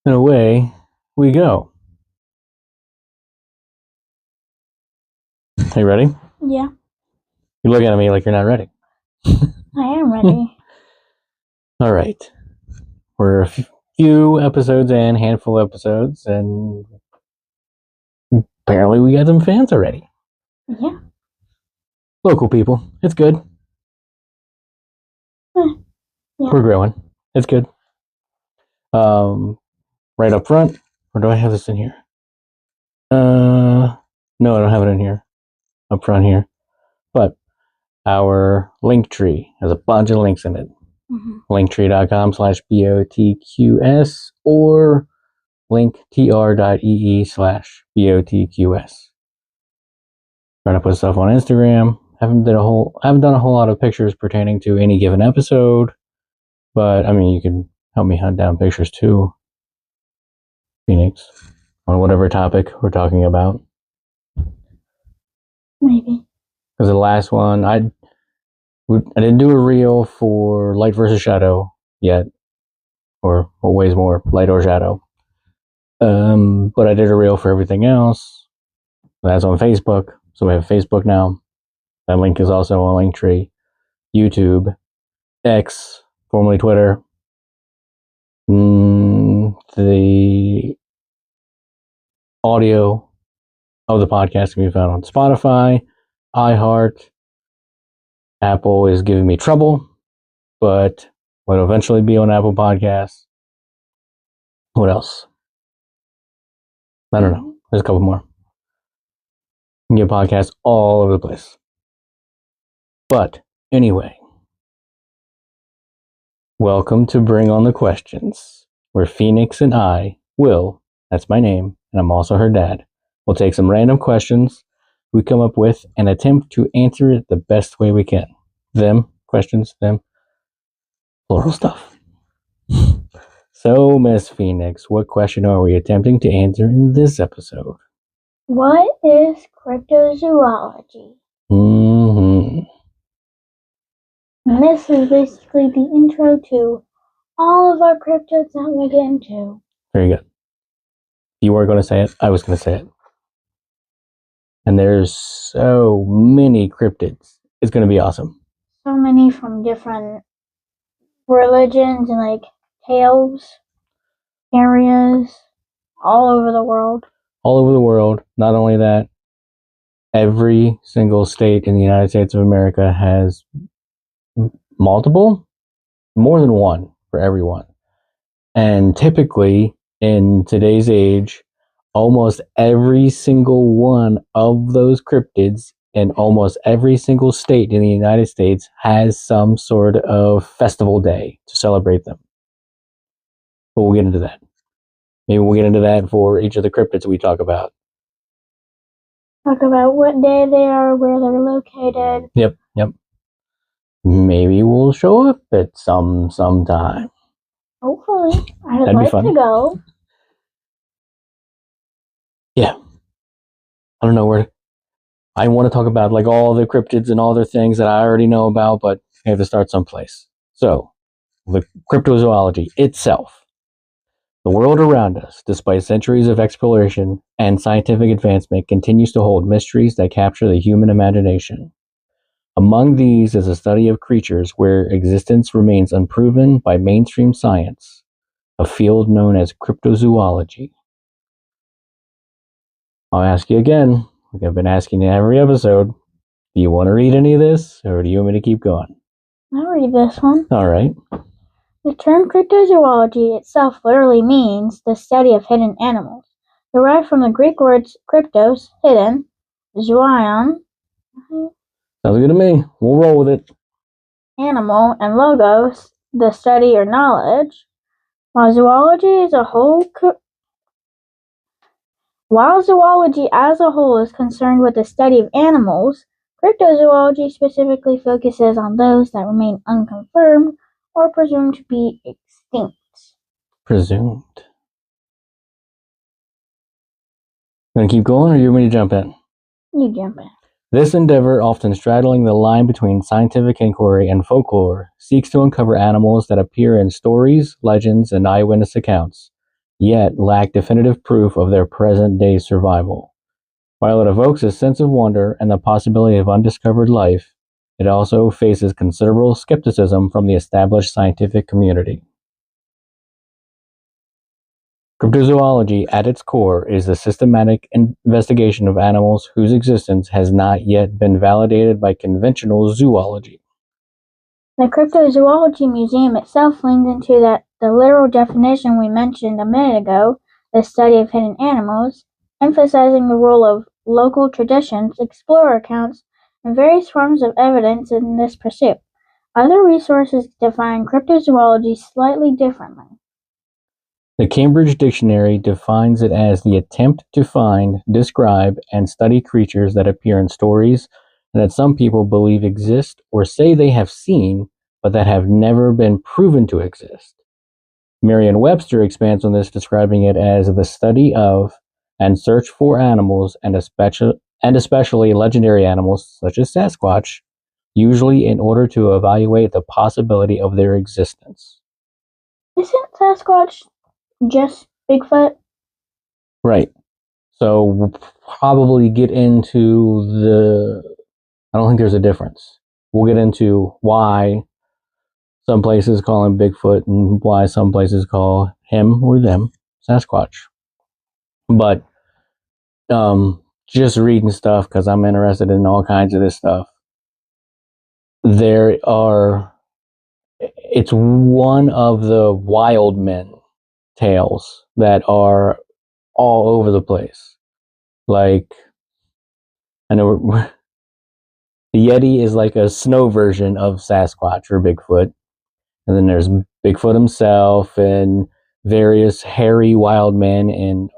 And away we go. Are you ready? Yeah. You're looking at me like you're not ready. I am ready. All right. We're a few episodes in, handful of episodes, and apparently we got some fans already. Yeah. Local people. It's good. Yeah. We're growing. It's good. Right up front, or do I have this in here? No, I don't have it in here. Up front here. But our link tree has a bunch of links in it. Linktree.com/BOTQS or linktr.ee/BOTQS. Trying to put stuff on Instagram. Haven't done a whole lot of pictures pertaining to any given episode, but I mean, you can help me hunt down pictures too, Phoenix, on whatever topic we're talking about. Maybe. Because the last one, I didn't do a reel for light versus shadow yet, or what weighs more, light or shadow. But I did a reel for everything else. That's on Facebook, so we have Facebook now. That link is also on Linktree, YouTube, X, formerly Twitter. The audio of the podcast can be found on Spotify, iHeart. Apple is giving me trouble, but will eventually be on Apple Podcasts. What else? I don't know. There's a couple more. You can get podcasts all over the place. But anyway, welcome to Bring On the Questions, where Phoenix and I, Will, that's my name, and I'm also her dad, will take some random questions we come up with and attempt to answer it the best way we can. Them, questions, them, plural stuff. So, Miss Phoenix, what question are we attempting to answer in this episode? What is cryptozoology? And this is basically the intro to all of our cryptids that we get into. Very good. You weren't going to say it. I was going to say it. And there's so many cryptids. It's going to be awesome. So many from different religions and like tales, areas, all over the world. All over the world. Not only that, every single state in the United States of America has multiple, more than one for everyone. And typically, in today's age, almost every single one of those cryptids in almost every single state in the United States has some sort of festival day to celebrate them. But we'll get into that. Maybe we'll get into that for each of the cryptids we talk about. Talk about what day they are, where they're located. Yep. Maybe we'll show up at sometime. Hopefully. I'd like to go. Yeah. I don't know where. I want to talk about like all the cryptids and all their things that I already know about, but I have to start someplace. So, the cryptozoology itself. The world around us, despite centuries of exploration and scientific advancement, continues to hold mysteries that capture the human imagination. Among these is a study of creatures where existence remains unproven by mainstream science, a field known as cryptozoology. I'll ask you again, like I've been asking in every episode, do you want to read any of this, or do you want me to keep going? I'll read this one. All right. The term cryptozoology itself literally means the study of hidden animals, derived from the Greek words cryptos, hidden, zoion, sounds good to me. We'll roll with it. Animal, and logos, the study or knowledge. While zoology as a whole is concerned with the study of animals, cryptozoology specifically focuses on those that remain unconfirmed or presumed to be extinct. Presumed. You want to keep going, or you want me to jump in? You jump in. This endeavor, often straddling the line between scientific inquiry and folklore, seeks to uncover animals that appear in stories, legends, and eyewitness accounts, yet lack definitive proof of their present-day survival. While it evokes a sense of wonder and the possibility of undiscovered life, it also faces considerable skepticism from the established scientific community. Cryptozoology, at its core, is the systematic investigation of animals whose existence has not yet been validated by conventional zoology. The Cryptozoology Museum itself leans into the literal definition we mentioned a minute ago, the study of hidden animals, emphasizing the role of local traditions, explorer accounts, and various forms of evidence in this pursuit. Other resources define cryptozoology slightly differently. The Cambridge Dictionary defines it as the attempt to find, describe, and study creatures that appear in stories and that some people believe exist or say they have seen, but that have never been proven to exist. Merriam-Webster expands on this, describing it as the study of and search for animals, and especially legendary animals such as Sasquatch, usually in order to evaluate the possibility of their existence. Isn't Sasquatch just Bigfoot? Right. So we'll probably get into I don't think there's a difference. We'll get into why some places call him Bigfoot and why some places call him or them Sasquatch. But just reading stuff, because I'm interested in all kinds of this stuff, it's one of the wild men tales that are all over the place. Like, I know the Yeti is like a snow version of Sasquatch or Bigfoot. And then there's Bigfoot himself and various hairy wild men and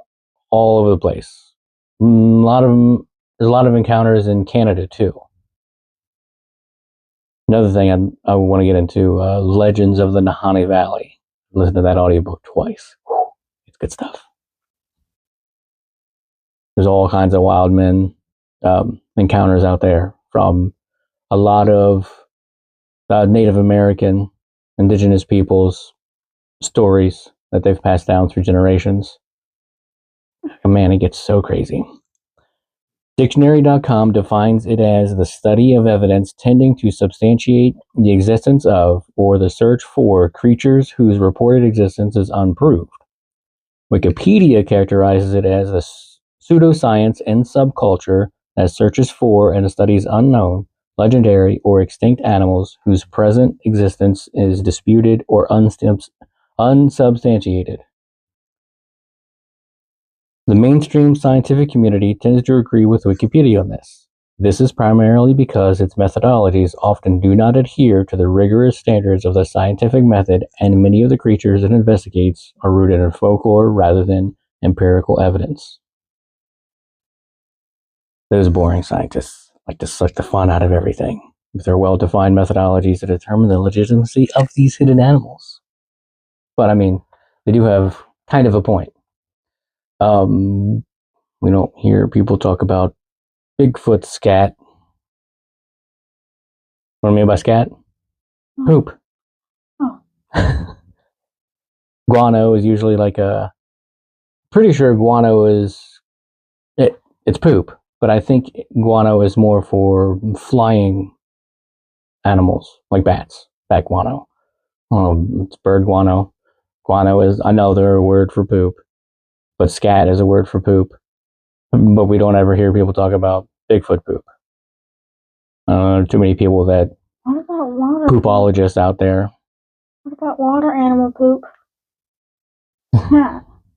all over the place. There's a lot of encounters in Canada too. Another thing I want to get into, Legends of the Nahanni Valley. Listen to that audiobook twice. Whew, it's good stuff. There's all kinds of wild men encounters out there from a lot of Native American, indigenous peoples' stories that they've passed down through generations. Man, it gets so crazy. Dictionary.com defines it as the study of evidence tending to substantiate the existence of or the search for creatures whose reported existence is unproved. Wikipedia characterizes it as a pseudoscience and subculture that searches for and studies unknown, legendary, or extinct animals whose present existence is disputed or unsubstantiated. The mainstream scientific community tends to agree with Wikipedia on this. This is primarily because its methodologies often do not adhere to the rigorous standards of the scientific method, and many of the creatures it investigates are rooted in folklore rather than empirical evidence. Those boring scientists like to suck the fun out of everything with their well-defined methodologies to determine the legitimacy of these hidden animals. But I mean, they do have kind of a point. We don't hear people talk about Bigfoot scat. What do I mean by scat? Poop. Oh. Guano is usually like pretty sure guano is, it's poop, but I think guano is more for flying animals, like bats, bat guano. It's bird guano. Guano is another word for poop, but scat is a word for poop. But we don't ever hear people talk about Bigfoot poop. Too many people that What about water? Poopologists out there. What about water animal poop?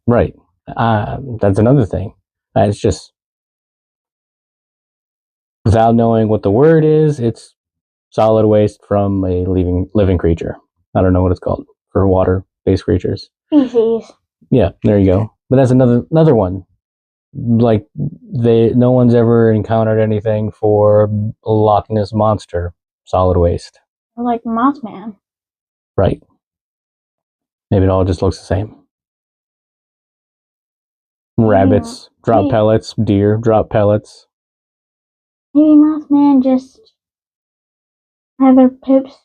Right. That's another thing. It's just, without knowing what the word is, it's solid waste from a living creature. I don't know what it's called for water-based creatures. Feces. Yeah, there you go. But that's another one. Like, no one's ever encountered anything for a Loch Ness monster, solid waste. Like Mothman. Right. Maybe it all just looks the same. Rabbits drop pellets, deer drop pellets. Maybe Mothman just either poops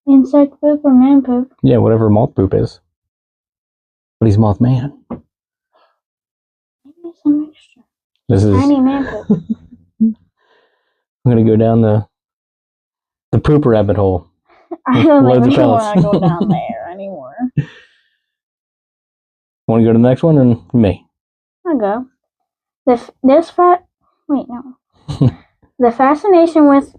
insect poop or man poop. Yeah, whatever moth poop is. But he's Mothman. This is. Tiny mantis. I'm gonna go down the poop rabbit hole. I don't Loads think of we want to pellets. go down there anymore. Want to go to the next one or me? I'll go. The fascination with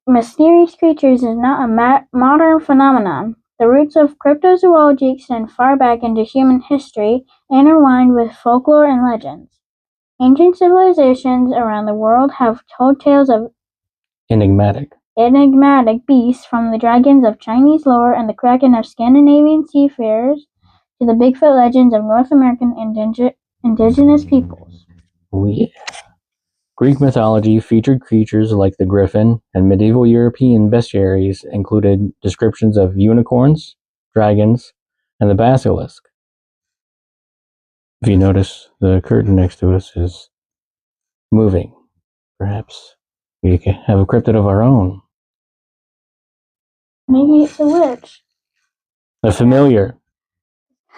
mysterious creatures is not a modern phenomenon. The roots of cryptozoology extend far back into human history, intertwined with folklore and legends. Ancient civilizations around the world have told tales of Enigmatic beasts, from the dragons of Chinese lore and the kraken of Scandinavian seafarers to the Bigfoot legends of North American indigenous peoples. Oh yeah. Greek mythology featured creatures like the griffin, and medieval European bestiaries included descriptions of unicorns, dragons, and the basilisk. If you notice, the curtain next to us is moving. Perhaps we can have a cryptid of our own. Maybe it's a witch. A familiar.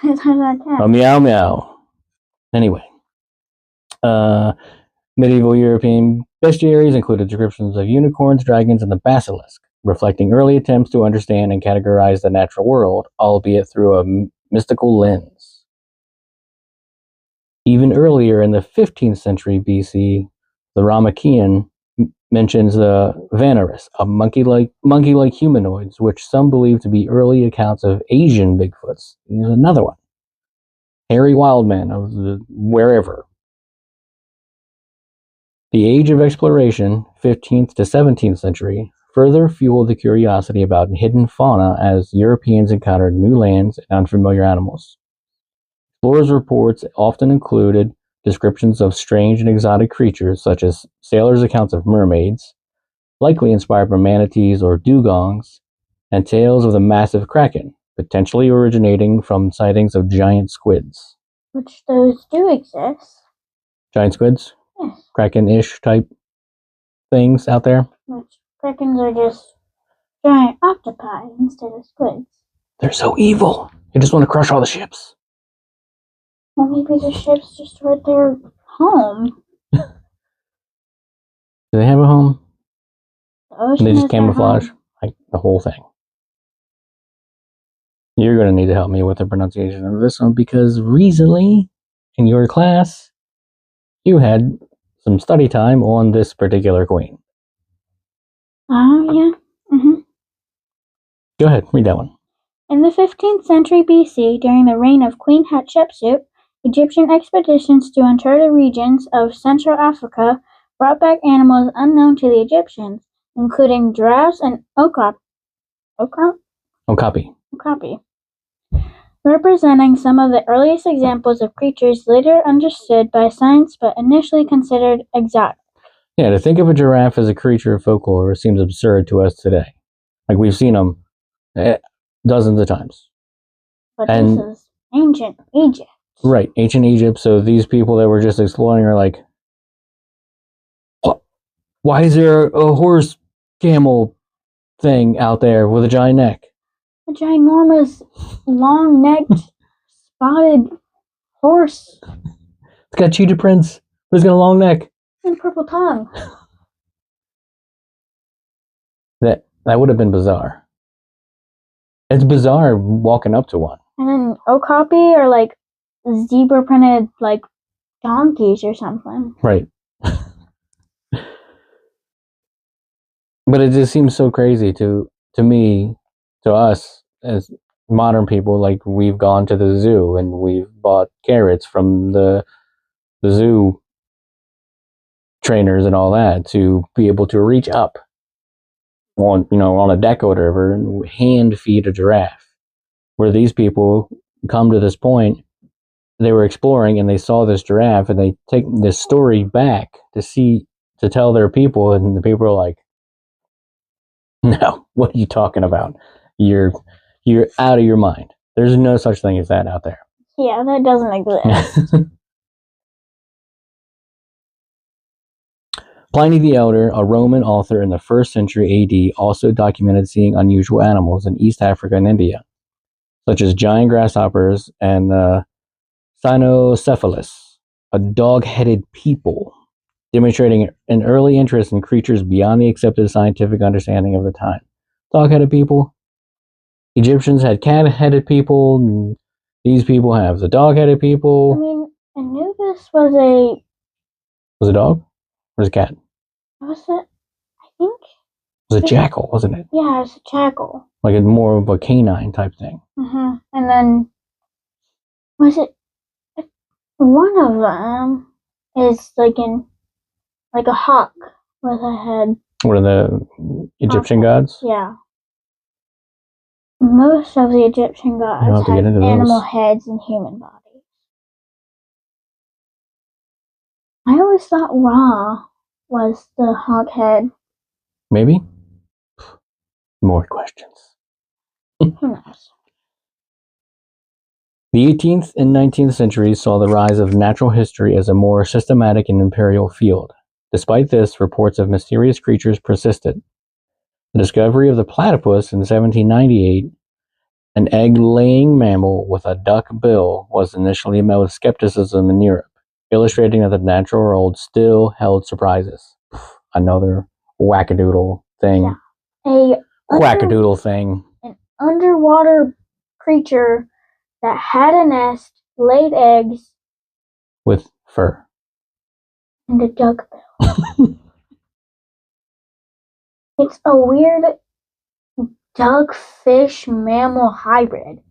A meow meow. Anyway. Medieval European bestiaries included descriptions of unicorns, dragons, and the basilisk, reflecting early attempts to understand and categorize the natural world, albeit through a mystical lens. Even earlier in the 15th century BC, the Ramakian mentions the Vanaris, a monkey-like humanoids, which some believe to be early accounts of Asian Bigfoots. Here's another one. Hairy Wildman of wherever. The age of exploration, 15th to 17th century, further fueled the curiosity about hidden fauna as Europeans encountered new lands and unfamiliar animals. Explorers' reports often included descriptions of strange and exotic creatures, such as sailors' accounts of mermaids, likely inspired by manatees or dugongs, and tales of the massive kraken, potentially originating from sightings of giant squids. Which those do exist. Giant squids? Yes. Kraken-ish type things out there? Which krakens are just giant octopi instead of squids. They're so evil. They just want to crush all the ships. Well, maybe the ships just were their home. Do they have a home? The ocean They just is their camouflage? home. Like the whole thing. You're going to need to help me with the pronunciation of this one, because recently in your class you had some study time on this particular queen. Oh, yeah. Go ahead, read that one. In the 15th century BC, during the reign of Queen Hatshepsut, Egyptian expeditions to uncharted regions of Central Africa brought back animals unknown to the Egyptians, including giraffes and okapi, representing some of the earliest examples of creatures later understood by science but initially considered exotic. Yeah, to think of a giraffe as a creature of folklore seems absurd to us today. Like, we've seen them dozens of times. But this is ancient Egypt. Right, ancient Egypt. So these people that were just exploring are like, why is there a horse camel thing out there with a giant neck? A ginormous, long-necked, spotted horse. It's got cheetah prints, but it's got a long neck. And purple tongue. That would have been bizarre. It's bizarre walking up to one. And then okapi are like zebra printed like donkeys or something. Right. But it just seems so crazy to me, to us as modern people. Like, we've gone to the zoo and we've bought carrots from the zoo trainers and all that to be able to reach up on a deck or whatever and hand feed a giraffe. Where these people come to this point, they were exploring and they saw this giraffe and they take this story back to tell their people, and the people are like, no, what are you talking about? You're out of your mind. There's no such thing as that out there. Yeah, that doesn't exist. Pliny the Elder, a Roman author in the 1st century AD, also documented seeing unusual animals in East Africa and India, such as giant grasshoppers and cynocephalus, a dog-headed people. demonstrating an early interest in creatures beyond the accepted scientific understanding of the time. Dog-headed people. Egyptians had cat-headed people. These people have the dog-headed people. I mean, Anubis was a dog? Or was it a cat? was it? I think. It was a jackal, wasn't it? Yeah, it's a jackal. Like more of a canine type thing. Mm-hmm. And then, was it one of them is like a hawk with a head. What are the Egyptian gods? Yeah. Most of the Egyptian gods have animal heads and human bodies. I always thought Ra was the hawk head. Maybe? More questions. Who knows? The 18th and 19th centuries saw the rise of natural history as a more systematic and imperial field. Despite this, reports of mysterious creatures persisted. The discovery of the platypus in 1798, an egg-laying mammal with a duck bill, was initially met with skepticism in Europe, illustrating that the natural world still held surprises. Another wackadoodle thing. Yeah. Wackadoodle thing. An underwater creature that had a nest, laid eggs. With fur. And a duck bill. It's a weird duck-fish mammal hybrid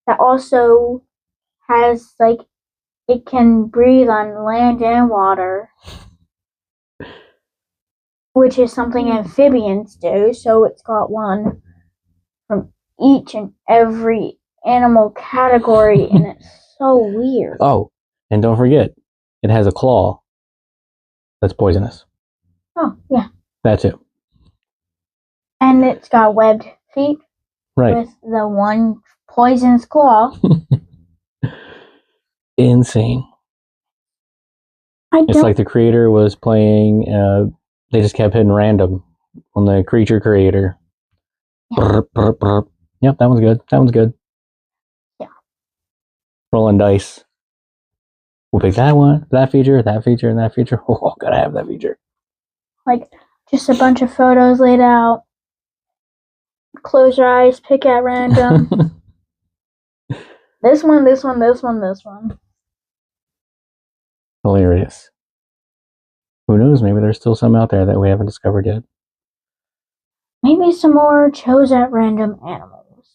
that also has, like, it can breathe on land and water, which is something amphibians do, so it's got one from each and every animal category, and it's so weird. Oh, and don't forget, it has a claw that's poisonous. Oh, yeah. That's it. And it's got webbed feet. Right. With the one poisonous claw. Insane. It's like the creator was playing, they just kept hitting random on the creature creator. Yeah. Brr, brr, brr. Yep, that one's good. That one's good. Yeah. Rolling dice. We'll pick that one, that feature, and that feature. Oh, gotta have that feature. Like, just a bunch of photos laid out. Close your eyes, pick at random. This one. Hilarious. Who knows? Maybe there's still some out there that we haven't discovered yet. Maybe some more chose at random animals.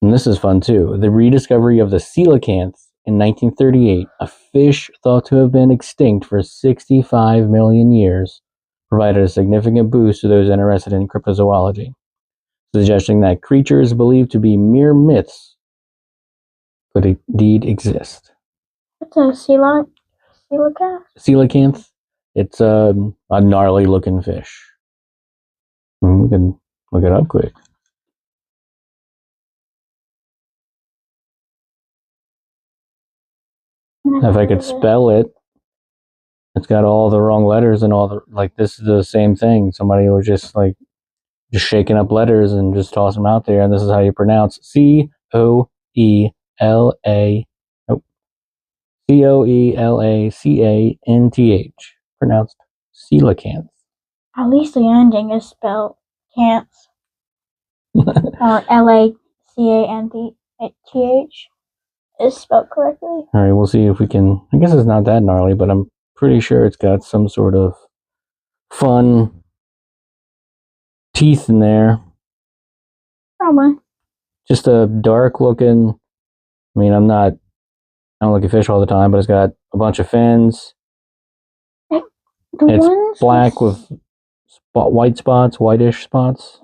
And this is fun too. The rediscovery of the coelacanth in 1938, a fish thought to have been extinct for 65 million years, provided a significant boost to those interested in cryptozoology, suggesting that creatures believed to be mere myths could indeed exist. What's a coelacanth? Coelacanth. It's a gnarly looking fish. We can look it up quick. If I could spell it, it's got all the wrong letters and all the, like, this is the same thing. Somebody was just shaking up letters and just tossing them out there, and this is how you pronounce Coela. Nope. Coelacanth. Pronounced coelacanth. At least the ending is spelled canth. Or Lacanth is spelled correctly. All right, we'll see if we can. I guess it's not that gnarly, but I'm pretty sure it's got some sort of fun teeth in there. Probably. Just a dark looking. I mean, I don't look at fish all the time, but it's got a bunch of fins. It's black with whitish spots.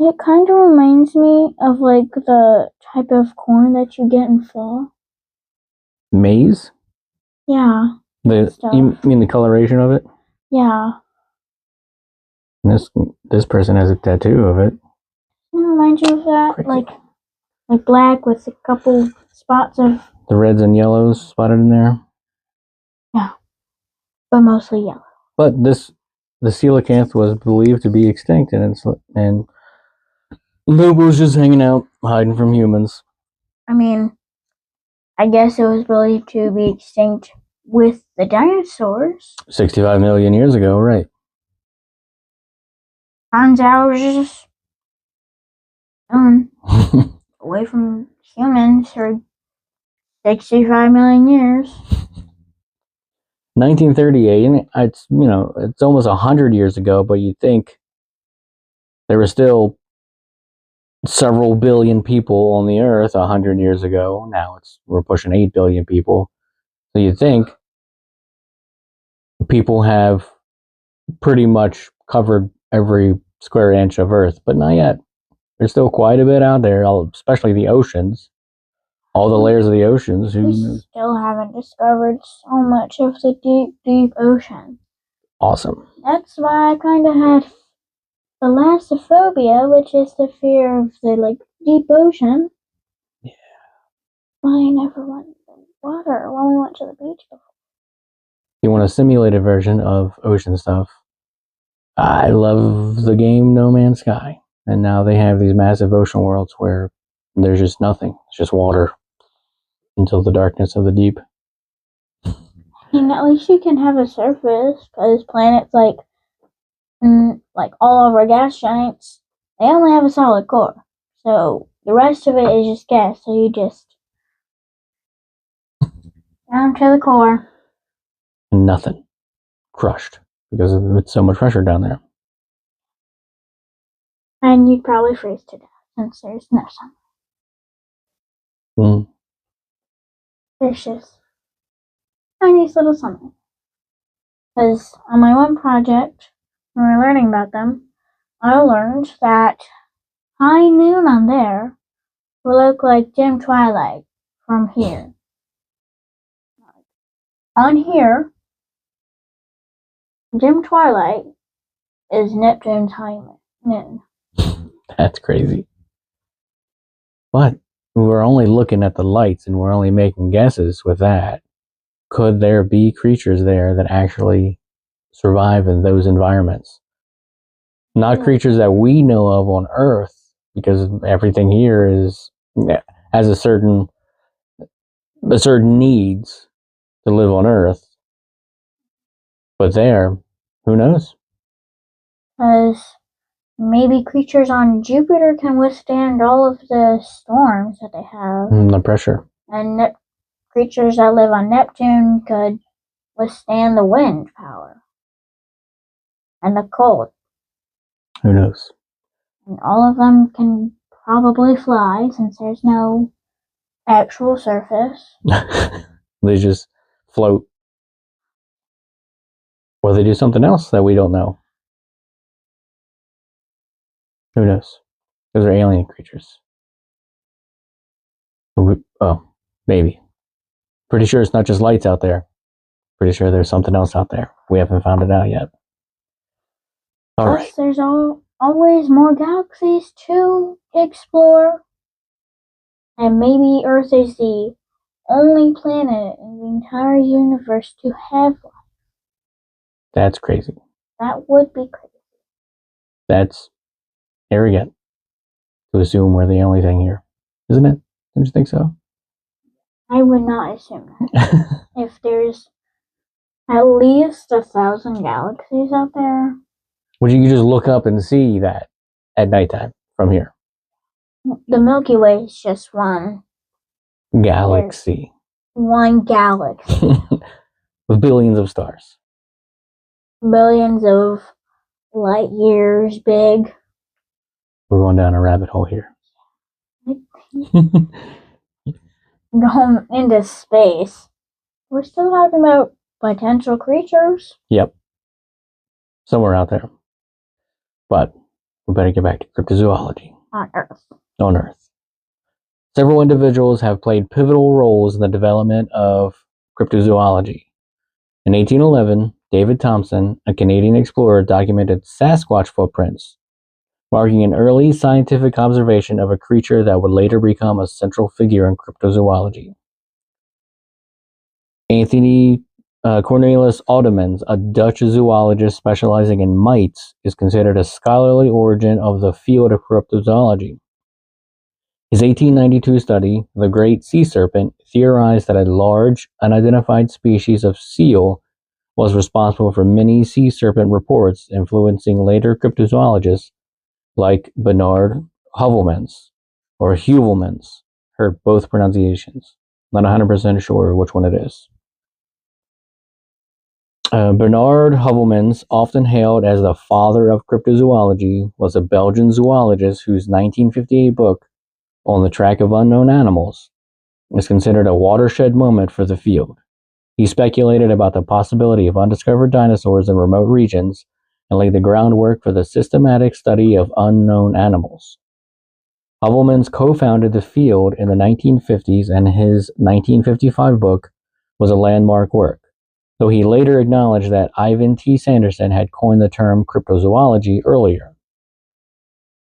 It kind of reminds me of like the type of corn that you get in fall. Maize? Yeah. You mean the coloration of it? Yeah. This person has a tattoo of it. It reminds you of that, like black with a couple spots of the reds and yellows spotted in there. Yeah, but mostly yellow. But the coelacanth was believed to be extinct, and Luke was just hanging out, hiding from humans. I mean, I guess it was believed to be extinct with the dinosaurs. 65 million years ago, right? turns out it was just away from humans for 65 million years. 1938, it's almost 100 years ago, but you'd think there were still several billion people on the earth 100 years ago. Now we're pushing 8 billion people. So you'd think people have pretty much covered every square inch of earth, but not yet. There's still quite a bit out there, especially the oceans. All the layers of the oceans. We still haven't discovered so much of the deep, deep ocean. Awesome. That's why I kind of had thalassophobia, which is the fear of the deep ocean. Yeah. I never went in the water when we went to the beach before. You want a simulated version of ocean stuff? I love the game No Man's Sky, and now they have these massive ocean worlds where there's just nothing. It's just water until the darkness of the deep. And at least you can have a surface, because planets like all over gas giants, they only have a solid core. So the rest of it is just gas, so you just down to the core. Nothing. Crushed. Because it's so much pressure down there. And you'd probably freeze to death, since there's no sun. There's just a nice little sunlight. Because on my one project, when we were learning about them, I learned that high noon on there will look like dim twilight from here. On here, dim twilight is Neptune's high noon. That's crazy. But we're only looking at the lights and we're only making guesses with that. Could there be creatures there that actually survive in those environments? Not creatures that we know of on Earth, because everything here has a certain needs to live on Earth. But there, who knows? Because maybe creatures on Jupiter can withstand all of the storms that they have. The pressure. And creatures that live on Neptune could withstand the wind power. And the cold. Who knows? And all of them can probably fly, since there's no actual surface. They just float. Or they do something else that we don't know. Who knows? Those are alien creatures. Maybe. Pretty sure it's not just lights out there. Pretty sure there's something else out there. We haven't found it out yet. Plus, there's always more galaxies to explore. And maybe Earth is the only planet in the entire universe to have life. That's crazy. That would be crazy. That's arrogant to assume we're the only thing here, isn't it? Don't you think so? I would not assume that. If there's at least 1,000 galaxies out there. Would you just look up and see that at nighttime from here? The Milky Way is just one galaxy. One galaxy. With billions of stars. Billions of light years big. We're going down a rabbit hole here. Going into space. We're still talking about potential creatures. Yep. Somewhere out there. But we better get back to cryptozoology. On Earth. On Earth. Several individuals have played pivotal roles in the development of cryptozoology. In 1811, David Thompson, a Canadian explorer, documented Sasquatch footprints, marking an early scientific observation of a creature that would later become a central figure in cryptozoology. Anthony Cornelius Oudemans, a Dutch zoologist specializing in mites, is considered a scholarly origin of the field of cryptozoology. His 1892 study, The Great Sea Serpent, theorized that a large, unidentified species of seal was responsible for many sea serpent reports, influencing later cryptozoologists like Bernard Heuvelmans or Heuvelmans. Heard both pronunciations. Not 100% sure which one it is. Bernard Heuvelmans, often hailed as the father of cryptozoology, was a Belgian zoologist whose 1958 book, On the Track of Unknown Animals, is considered a watershed moment for the field. He speculated about the possibility of undiscovered dinosaurs in remote regions and laid the groundwork for the systematic study of unknown animals. Heuvelmans co-founded the field in the 1950s, and his 1955 book was a landmark work, though he later acknowledged that Ivan T. Sanderson had coined the term cryptozoology earlier.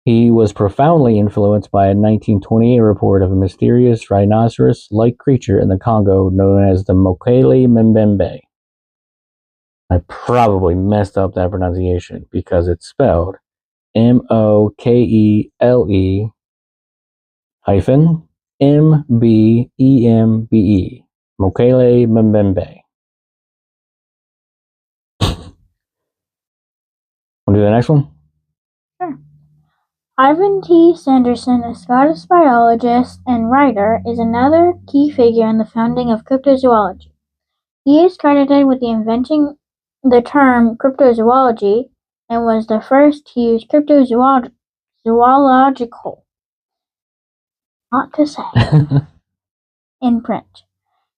He was profoundly influenced by a 1928 report of a mysterious rhinoceros-like creature in the Congo known as the Mokele Mbembe. I probably messed up that pronunciation because it's spelled Mokele hyphen Mbembe. Mokele Mbembe. Want to do the next one? Sure. Ivan T. Sanderson, a Scottish biologist and writer, is another key figure in the founding of cryptozoology. He is credited with inventing the term cryptozoology and was the first to use cryptozoological, not to say, in print.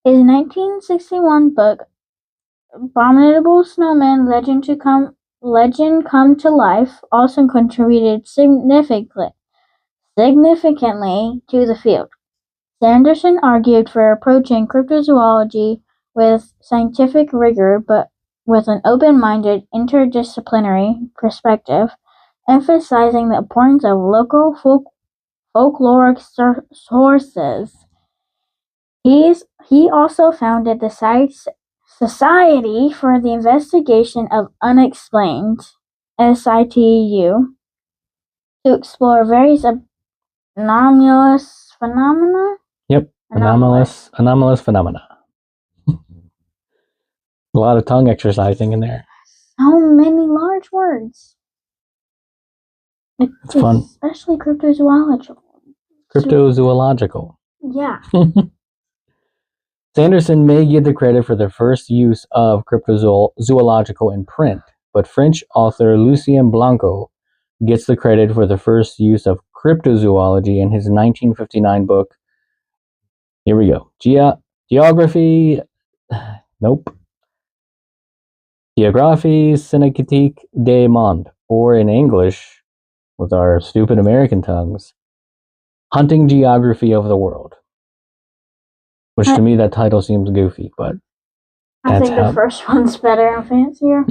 His 1961 book, Abominable Snowman Legend Come to Life, also contributed significantly to the field. Sanderson argued for approaching cryptozoology with scientific rigor but with an open-minded, interdisciplinary perspective, emphasizing the importance of local folkloric sources. He also founded the Society for the Investigation of Unexplained (SITU) to explore various anomalous phenomena. Yep, anomalous phenomena. A lot of tongue exercising in there. So many large words. It's fun. Especially cryptozoological. Cryptozoological. Yeah. Sanderson may give the credit for the first use of cryptozoological in print, but French author Lucien Blanco gets the credit for the first use of cryptozoology in his 1959 book. Here we go. Geographie. Nope. Géographie synéctique des mondes, or in English, with our stupid American tongues, Hunting Geography of the World. Which to me, that title seems goofy, but I think the first one's better and fancier.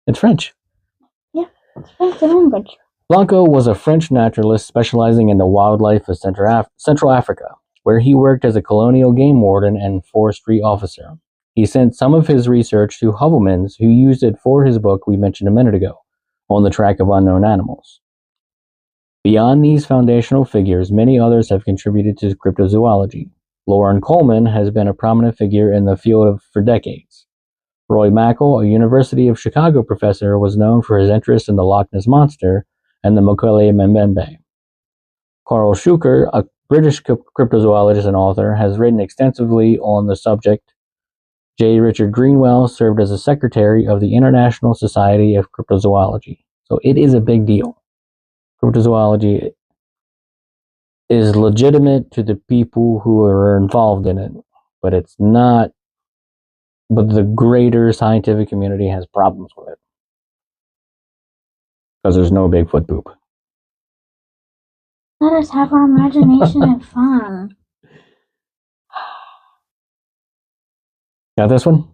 It's French. Yeah, it's French language. Blanco was a French naturalist specializing in the wildlife of Central Africa, where he worked as a colonial game warden and forestry officer. He sent some of his research to Heuvelmans, who used it for his book we mentioned a minute ago, On the Track of Unknown Animals. Beyond these foundational figures, many others have contributed to cryptozoology. Loren Coleman has been a prominent figure in the field for decades. Roy Mackal, a University of Chicago professor, was known for his interest in the Loch Ness Monster and the Mokele Mbembe. Carl Schuker, a British cryptozoologist and author, has written extensively on the subject. J. Richard Greenwell served as a secretary of the International Society of Cryptozoology. So it is a big deal. Cryptozoology is legitimate to the people who are involved in it, but it's not. But the greater scientific community has problems with it because there's no Bigfoot poop. Let us have our imagination and fun. Got this one?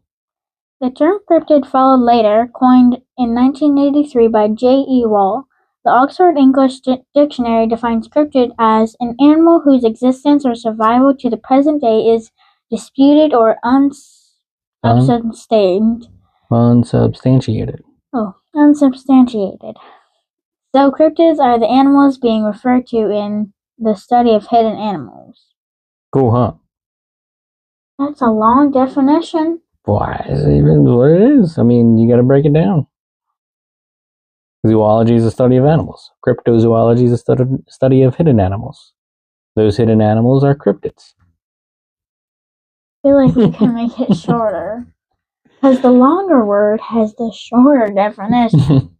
The term cryptid followed later, coined in 1983 by J. E. Wall. The Oxford English Dictionary defines cryptid as an animal whose existence or survival to the present day is disputed or unsubstantiated. Unsubstantiated. Oh, unsubstantiated. So cryptids are the animals being referred to in the study of hidden animals. Cool, huh? That's a long definition. Why is it even what it is? I mean, you got to break it down. Zoology is the study of animals. Cryptozoology is the study of hidden animals. Those hidden animals are cryptids. I feel like we can make it shorter. Because the longer word has the shorter definition.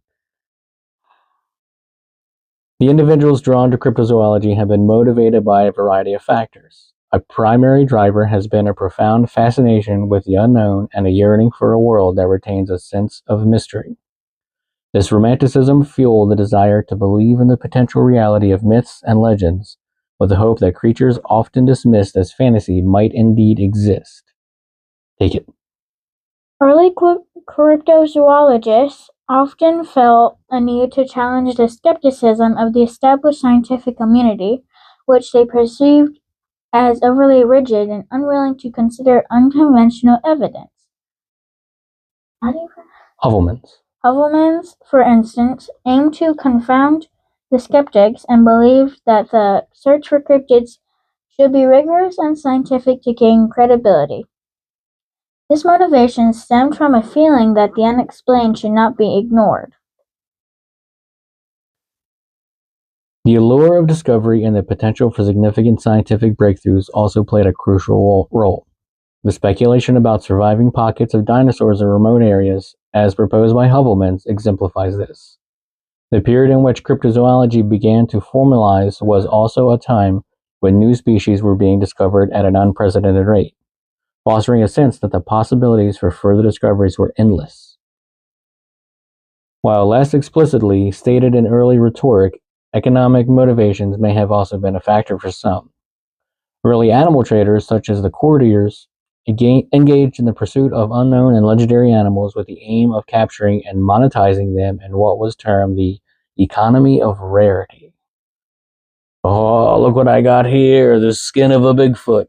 The individuals drawn to cryptozoology have been motivated by a variety of factors. A primary driver has been a profound fascination with the unknown and a yearning for a world that retains a sense of mystery. This romanticism fueled the desire to believe in the potential reality of myths and legends, with the hope that creatures often dismissed as fantasy might indeed exist. Take it. Early cryptozoologists often felt a need to challenge the skepticism of the established scientific community, which they perceived as overly rigid and unwilling to consider unconventional evidence. Hofmann's, for instance, aimed to confound the skeptics and believed that the search for cryptids should be rigorous and scientific to gain credibility. This motivation stemmed from a feeling that the unexplained should not be ignored. The allure of discovery and the potential for significant scientific breakthroughs also played a crucial role. The speculation about surviving pockets of dinosaurs in remote areas, as proposed by Hofmann, exemplifies this. The period in which cryptozoology began to formalize was also a time when new species were being discovered at an unprecedented rate, fostering a sense that the possibilities for further discoveries were endless. While less explicitly stated in early rhetoric, economic motivations may have also been a factor for some. Early animal traders, such as the courtiers, engaged in the pursuit of unknown and legendary animals with the aim of capturing and monetizing them in what was termed the economy of rarity. Oh, look what I got here, the skin of a Bigfoot.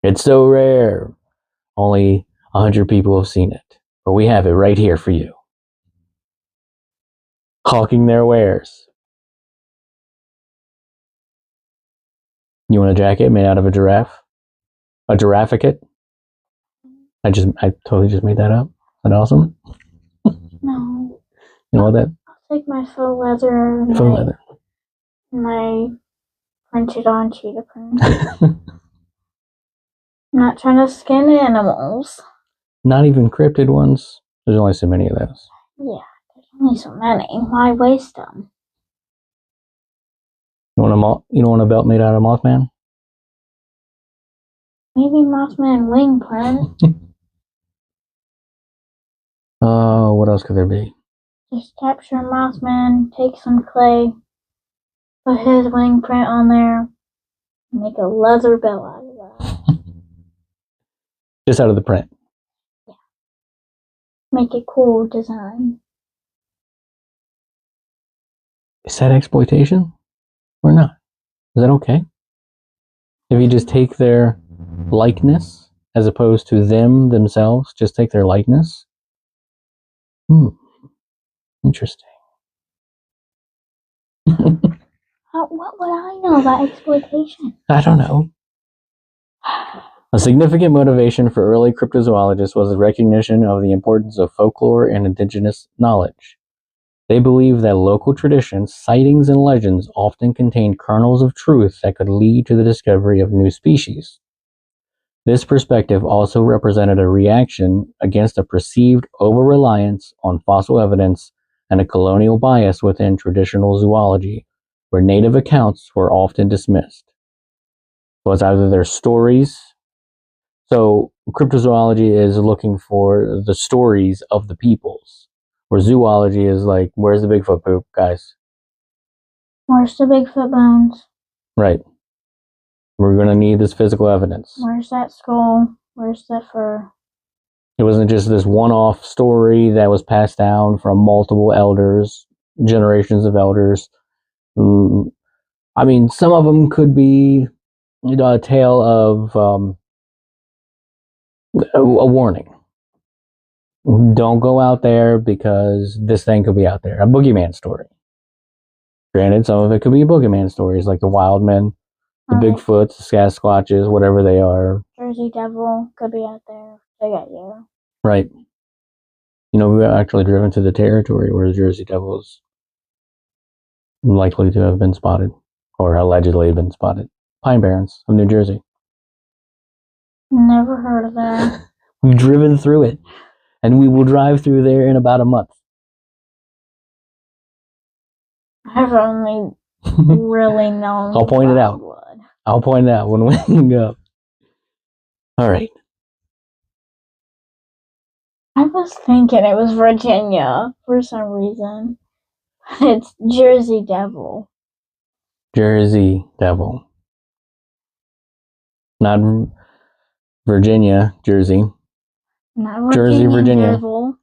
It's so rare. Only 100 people have seen it, but we have it right here for you. Hawking their wares. You want a jacket made out of a giraffe? A girafficate? I totally just made that up. Isn't that awesome? No. You know what that? I'll take my faux leather. My printed on cheetah print. I'm not trying to skin animals. Not even cryptid ones. There's only so many of those. Yeah, there's only so many. Why waste them? You want a belt made out of Mothman? Maybe Mothman wing print. Oh, what else could there be? Just capture Mothman, take some clay, put his wing print on there, and make a leather belt out of that. Just out of the print. Yeah. Make a cool design. Is that exploitation? Or not? Is that okay? If you just take their likeness, as opposed to them themselves, just take their likeness? Interesting. What would I know about exploitation? I don't know. A significant motivation for early cryptozoologists was the recognition of the importance of folklore and indigenous knowledge. They believed that local traditions, sightings, and legends often contained kernels of truth that could lead to the discovery of new species. This perspective also represented a reaction against a perceived over-reliance on fossil evidence and a colonial bias within traditional zoology, where native accounts were often dismissed. So it's either their stories. So cryptozoology is looking for the stories of the peoples, where zoology is like, where's the Bigfoot poop, guys? Where's the Bigfoot bones? Right. We're going to need this physical evidence. Where's that skull? Where's the fur? It wasn't just this one-off story that was passed down from multiple elders, generations of elders. I mean, some of them could be, a tale of a warning. Don't go out there because this thing could be out there. A boogeyman story. Granted, some of it could be boogeyman stories, like the wild men The Bigfoots, the Sasquatches, whatever they are. Jersey Devil could be out there to get you. Right. You know, we were actually driven to the territory where the Jersey Devil is likely to have been spotted, or allegedly have been spotted. Pine Barrens of New Jersey. Never heard of that. We've driven through it, and we will drive through there in about a month. I've only really known. I'll point it out. I'll point it out when we go. All right. I was thinking it was Virginia for some reason. It's Jersey Devil. Jersey Devil. Not Virginia, Jersey. Not Jersey, Virginia. Devil.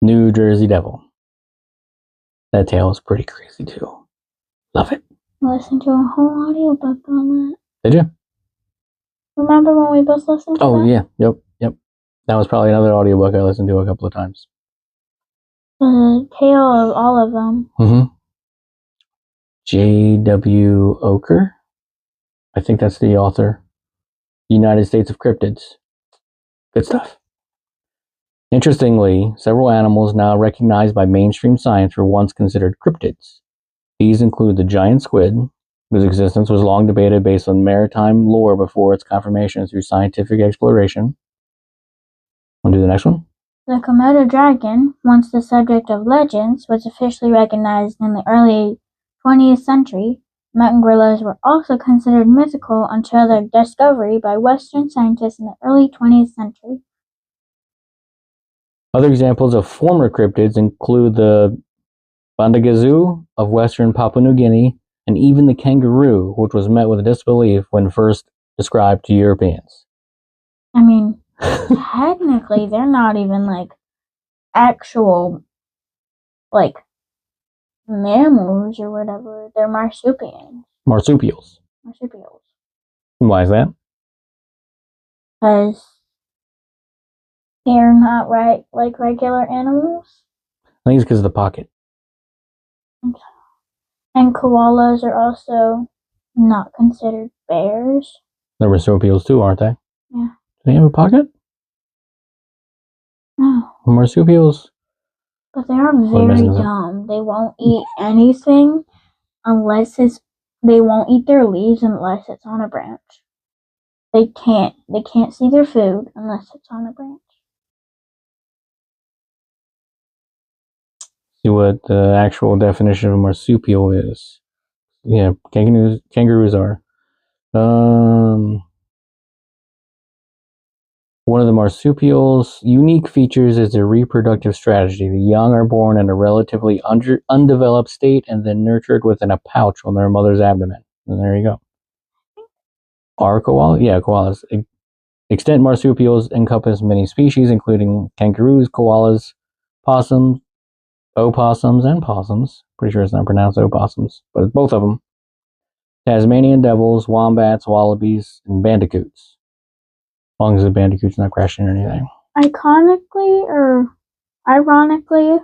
New Jersey Devil. That tale is pretty crazy too. Love it. I listened to a whole audiobook on that. Did you? Remember when we both listened to that? Oh, yeah. Yep. That was probably another audiobook I listened to a couple of times. The tale of all of them. Mm-hmm. J.W. Oker. I think that's the author. United States of Cryptids. Good stuff. Interestingly, several animals now recognized by mainstream science were once considered cryptids. These include the giant squid, whose existence was long debated based on maritime lore before its confirmation through scientific exploration. Want to do the next one? The Komodo dragon, once the subject of legends, was officially recognized in the early 20th century. Mountain gorillas were also considered mythical until their discovery by Western scientists in the early 20th century. Other examples of former cryptids include the bandagazoo of western Papua New Guinea, and even the kangaroo, which was met with disbelief when first described to Europeans. I mean, technically, they're not even like actual like mammals or whatever. They're marsupials. Marsupials. Why is that? Because they're not right like regular animals. I think it's because of the pocket. And koalas are also not considered bears. They're marsupials too, aren't they? Yeah. Do they have a pocket? No. Marsupials? But they are very dumb. They won't eat anything unless they won't eat their leaves unless it's on a branch. They can't see their food unless it's on a branch. See what the actual definition of a marsupial is. Yeah, kangaroos are. One of the marsupials' unique features is their reproductive strategy. The young are born in a relatively undeveloped state and then nurtured within a pouch on their mother's abdomen. And there you go. Are koalas? Yeah, koalas. Extant marsupials encompass many species, including kangaroos, koalas, possums, opossums, and possums. Pretty sure it's not pronounced opossums, but it's both of them. Tasmanian devils, wombats, wallabies, and bandicoots. As long as the bandicoot's not crashing or anything. Ironically,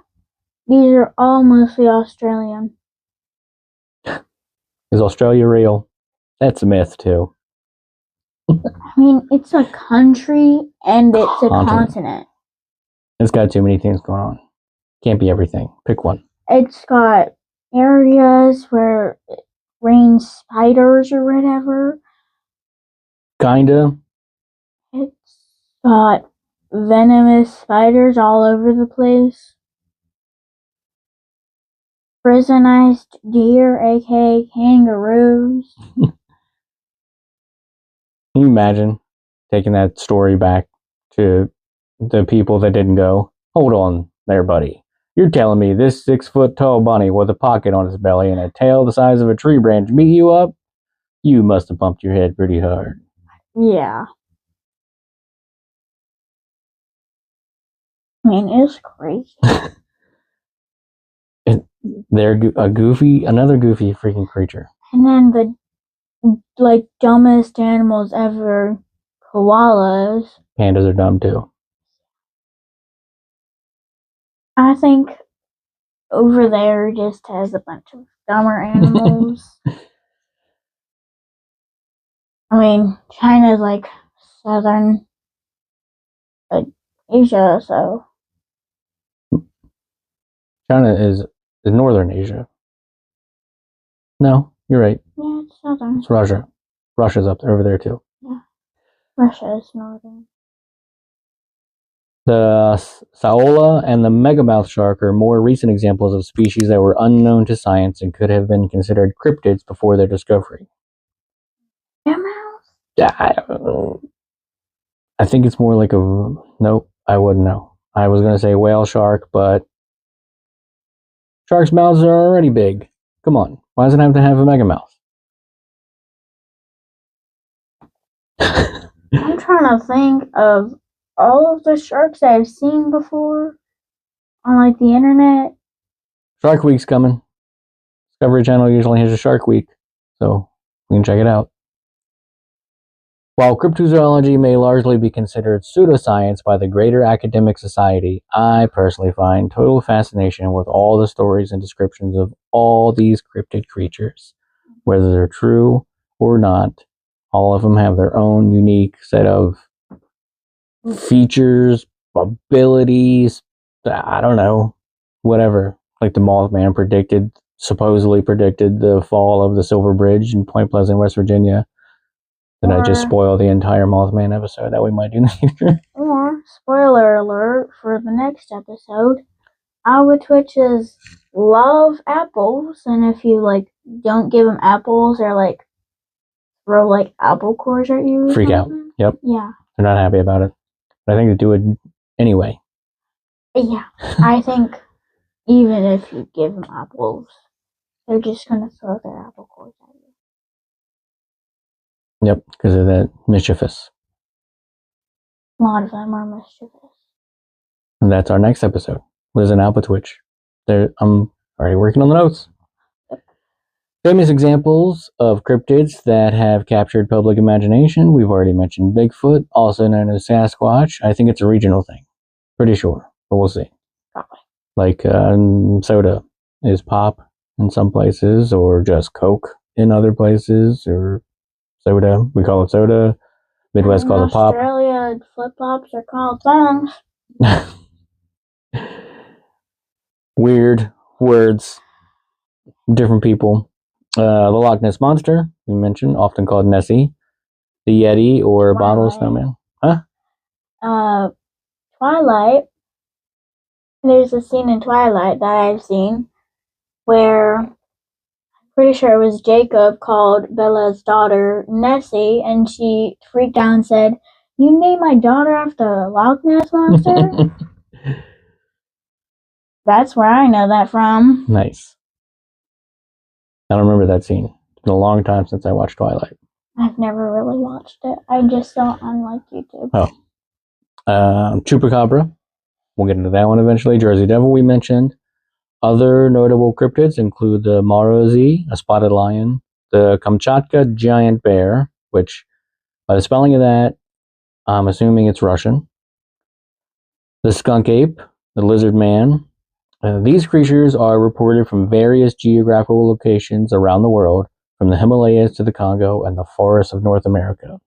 these are all mostly Australian. Is Australia real? That's a myth, too. I mean, it's a country and it's a continent. It's got too many things going on. Can't be everything. Pick one. It's got areas where it rains spiders or whatever. Kinda. It's got venomous spiders all over the place. Prisonized deer, aka kangaroos. Can you imagine taking that story back to the people that didn't go? Hold on there, buddy. You're telling me this 6-foot-tall bunny with a pocket on its belly and a tail the size of a tree branch beat you up? You must have bumped your head pretty hard. Yeah. I mean, it's crazy. They're another goofy freaking creature. And then the dumbest animals ever, koalas. Pandas are dumb too. I think over there just has a bunch of dumber animals. I mean, China's like southern Asia, so China is northern Asia. No, you're right. yeah, it's southern. It's Russia. Russia's up there, over there too. Yeah, Russia is northern. The Saola and the megamouth shark are more recent examples of species that were unknown to science and could have been considered cryptids before their discovery. Megamouth? Yeah, I don't know. I think it's more like a... Nope, I wouldn't know. I was going to say whale shark, but sharks' mouths are already big. Come on, why does it have to have a megamouth? I'm trying to think of all of the sharks that I've seen before on like the internet. Shark Week's coming. Discovery Channel usually has a Shark Week, so we can check it out. While cryptozoology may largely be considered pseudoscience by the greater academic society, I personally find total fascination with all the stories and descriptions of all these cryptid creatures. Whether they're true or not, all of them have their own unique set of features, abilities, I don't know, whatever. Like the Mothman supposedly predicted the fall of the Silver Bridge in Point Pleasant, West Virginia. Did I just spoil the entire Mothman episode that we might do in the future? Or, spoiler alert for the next episode, Albatwitches love apples, and if you like don't give them apples or like throw like apple cores at you, freak out. Yep. Yeah. They're not happy about it. But I think they do it anyway. Yeah. I think even if you give them apples, they're just gonna throw their apple cores at you. Yep, because of that mischievous. A lot of them are mischievous. And that's our next episode. What is an Albatwitch? I'm already working on the notes. Famous examples of cryptids that have captured public imagination. We've already mentioned Bigfoot, also known as Sasquatch. I think it's a regional thing. Pretty sure, but we'll see. Probably. Like soda is pop in some places, or just Coke in other places, or soda. We call it soda. Midwest calls it pop. Australia, flip-flops are called thongs. Weird words. Different people. The Loch Ness Monster, we mentioned, often called Nessie. The Yeti or Bottle Snowman. Huh? Twilight. There's a scene in Twilight that I've seen where I'm pretty sure it was Jacob called Bella's daughter Nessie, and she freaked out and said, "You named my daughter after the Loch Ness Monster?" That's where I know that from. Nice. I don't remember that scene. It's been a long time since I watched Twilight. I've never really watched it. I just saw it on like YouTube. Oh. Chupacabra. We'll get into that one eventually. Jersey Devil we mentioned. Other notable cryptids include the Morozi, a spotted lion, the Kamchatka giant bear, which by the spelling of that, I'm assuming it's Russian. The skunk ape, the lizard man. These creatures are reported from various geographical locations around the world, from the Himalayas to the Congo and the forests of North America.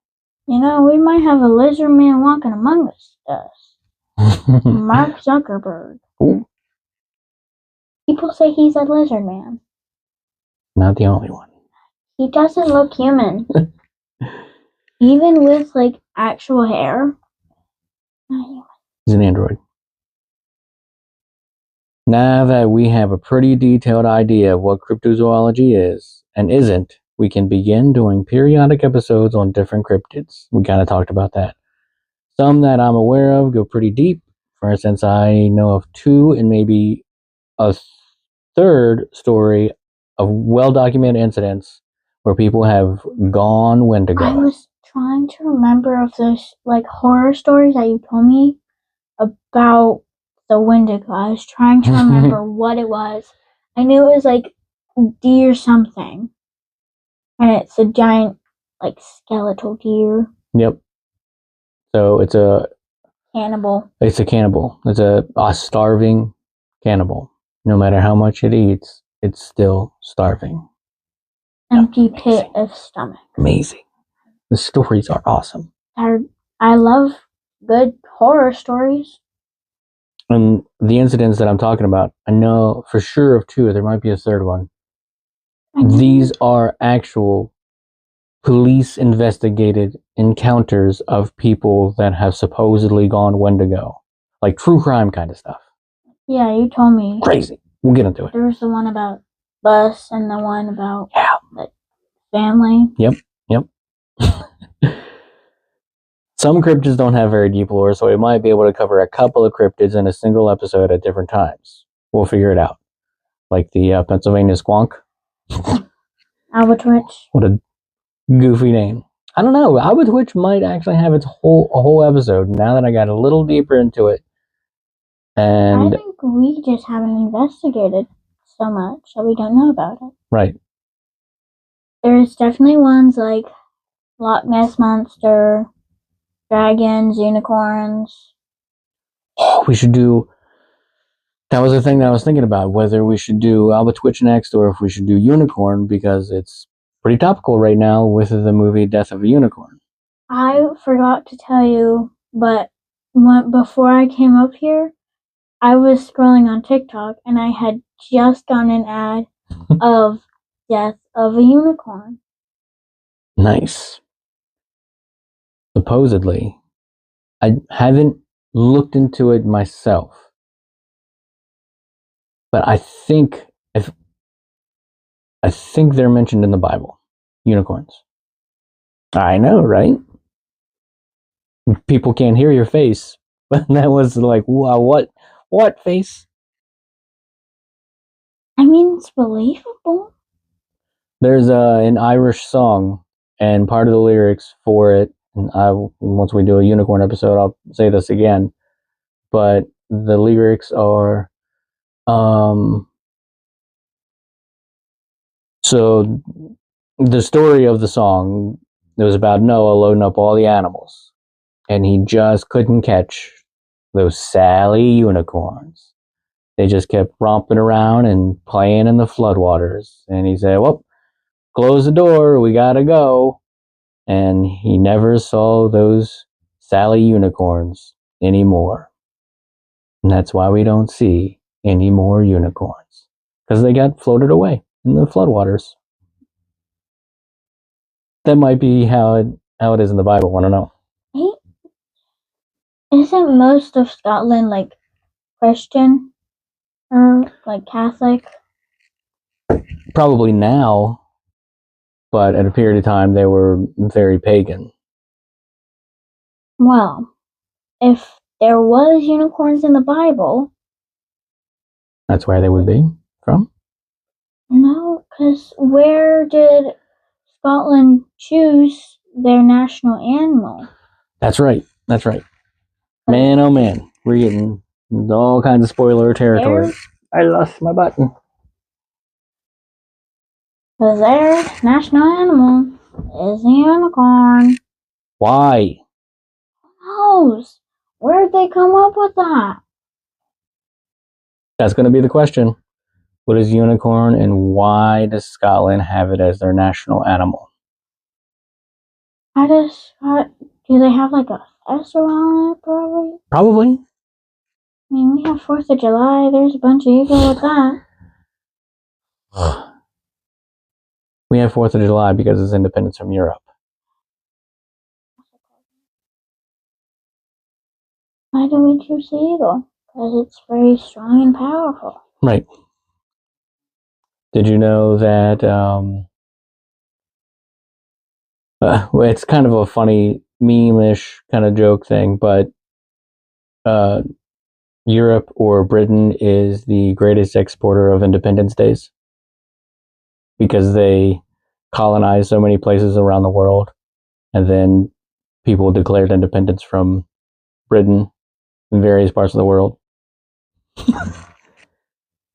You know, we might have a lizard man walking among us. Mark Zuckerberg. Ooh. People say he's a lizard man. Not the only one. He doesn't look human. Even with like actual hair. He's an android. Now that we have a pretty detailed idea of what cryptozoology is and isn't, we can begin doing periodic episodes on different cryptids. We kind of talked about that. Some that I'm aware of go pretty deep. For instance, I know of 2 and maybe a third story of well-documented incidents where people have gone Wendigo. I was trying to remember of those like horror stories that you told me about the Wendigo. I was trying to remember what it was. I knew it was like deer something. And it's a giant like skeletal deer. Yep. So it's a cannibal. It's a cannibal. It's a starving cannibal. No matter how much it eats, it's still starving. Empty pit of stomach. Amazing. The stories are awesome. I love good horror stories. And the incidents that I'm talking about, I know for sure of two. There might be a third one. These are actual police investigated encounters of people that have supposedly gone Wendigo. Like true crime kind of stuff. Yeah, you told me. Crazy. We'll get into it. There was the one about bus and the one about Yeah. the family. Yep. Some cryptids don't have very deep lore, so we might be able to cover a couple of cryptids in a single episode at different times. We'll figure it out. Like the Pennsylvania squonk. Albatwitch. What a goofy name. I don't know. Albatwitch might actually have a whole episode now that I got a little deeper into it. And I think we just haven't investigated so much that we don't know about it. Right. There's definitely ones like Loch Ness Monster, dragons, unicorns. Oh, we should do. That was the thing that I was thinking about, whether we should do Albatwitch next or if we should do Unicorn, because it's pretty topical right now with the movie Death of a Unicorn. I forgot to tell you, but before I came up here, I was scrolling on TikTok and I had just gotten an ad of Death of a Unicorn. Nice. Supposedly. I haven't looked into it myself. But I think they're mentioned in the Bible. Unicorns. I know, right? People can't hear your face. But that was like, wow, what face? I mean, it's believable. There's an Irish song, and part of the lyrics for it, and once we do a unicorn episode, I'll say this again, but the lyrics are, so the story of the song, it was about Noah loading up all the animals, and he just couldn't catch those Sally unicorns. They just kept romping around and playing in the floodwaters, and he said, well, close the door, we gotta go. And he never saw those Sally unicorns anymore. And that's why we don't see any more unicorns. Because they got floated away in the floodwaters. That might be how it is in the Bible, I don't know. Isn't most of Scotland like Christian or like Catholic? Probably now, but at a period of time they were very pagan. Well, if there was unicorns in the Bible, that's where they would be from? No, because where did Scotland choose their national animal? That's right. Man, oh man, we're getting all kinds of spoiler territory. I lost my button. Because their national animal is a unicorn. Why? Who knows? Where'd they come up with that? That's going to be the question. What is unicorn and why does Scotland have it as their national animal? Do they have like a festival on it, probably? Probably. I mean, we have 4th of July. There's a bunch of eagles with that. We have 4th of July because it's independence from Europe. Why do we choose the eagle? Because it's very strong and powerful. Right. Did you know that it's kind of a funny meme-ish kind of joke thing, but Europe or Britain is the greatest exporter of Independence Days because they colonized so many places around the world, and then people declared independence from Britain in various parts of the world.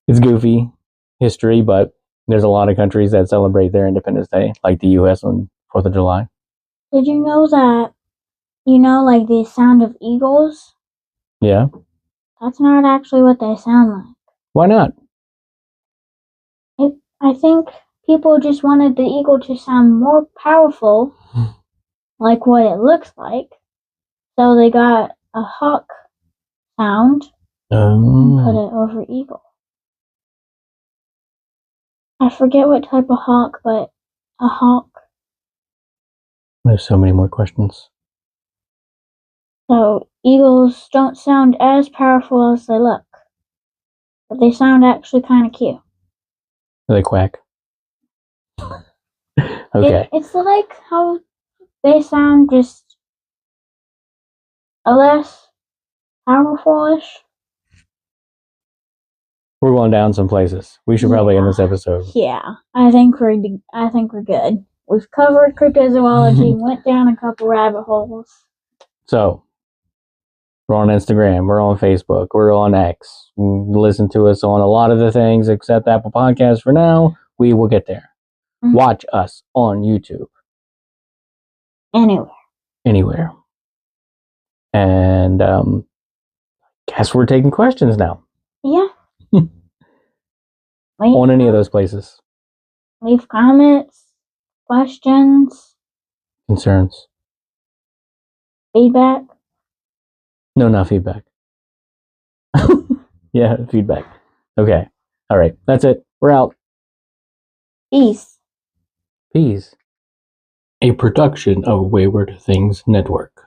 It's goofy history, but there's a lot of countries that celebrate their Independence Day, like the U.S. on 4th of July. Did you know that, like the sound of eagles? Yeah. That's not actually what they sound like. Why not? I think people just wanted the eagle to sound more powerful like what it looks like. So they got a hawk sound and put it over eagle. I forget what type of hawk, but a hawk. There's so many more questions. So eagles don't sound as powerful as they look, but they sound actually kind of cute. They quack. Okay. It's like how they sound, just a less powerful-ish. We're going down some places. We should probably end this episode. Yeah, I think we're good. We've covered cryptozoology, went down a couple rabbit holes. So, we're on Instagram, we're on Facebook, we're on X. Listen to us on a lot of the things except Apple Podcasts for now. We will get there. Mm-hmm. Watch us on YouTube. Anywhere. And guess we're taking questions now. Yeah. On any of those places. Leave comments, questions, concerns, feedback. No, not feedback. Yeah, feedback. Okay. All right. That's it. We're out. Peace. A production of Wayward Things Network.